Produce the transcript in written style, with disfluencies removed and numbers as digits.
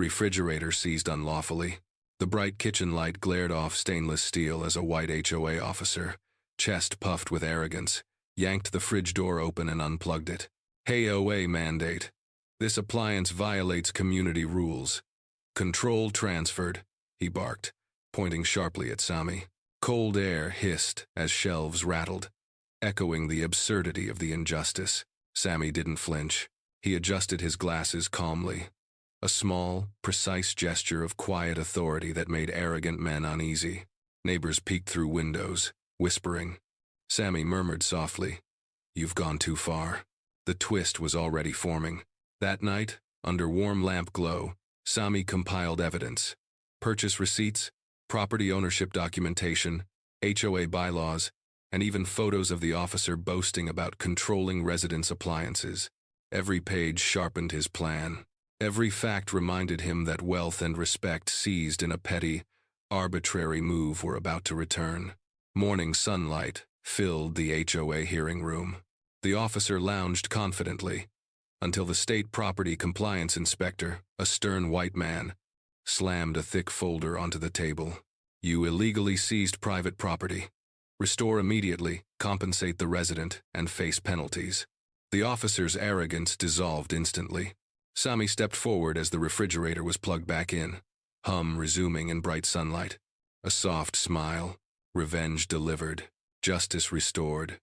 Refrigerator seized unlawfully. The bright kitchen light glared off stainless steel as a white HOA officer, chest puffed with arrogance, yanked the fridge door open and unplugged it. HOA mandate. This appliance violates community rules. Control transferred, he barked, pointing sharply at Sami. Cold air hissed as shelves rattled, echoing the absurdity of the injustice. Sami didn't flinch. He adjusted his glasses calmly. A small, precise gesture of quiet authority that made arrogant men uneasy. Neighbors peeked through windows, whispering. Sami murmured softly, "You've gone too far." The twist was already forming. That night, under warm lamp glow, Sami compiled evidence. Purchase receipts, property ownership documentation, HOA bylaws, and even photos of the officer boasting about controlling residents' appliances. Every page sharpened his plan. Every fact reminded him that wealth and respect seized in a petty, arbitrary move were about to return. Morning sunlight filled the HOA hearing room. The officer lounged confidently, until the state property compliance inspector, a stern white man, slammed a thick folder onto the table. "You illegally seized private property. Restore immediately, compensate the resident, and face penalties." The officer's arrogance dissolved instantly. Sami stepped forward as the refrigerator was plugged back in, hum resuming in bright sunlight. A soft smile, revenge delivered, justice restored.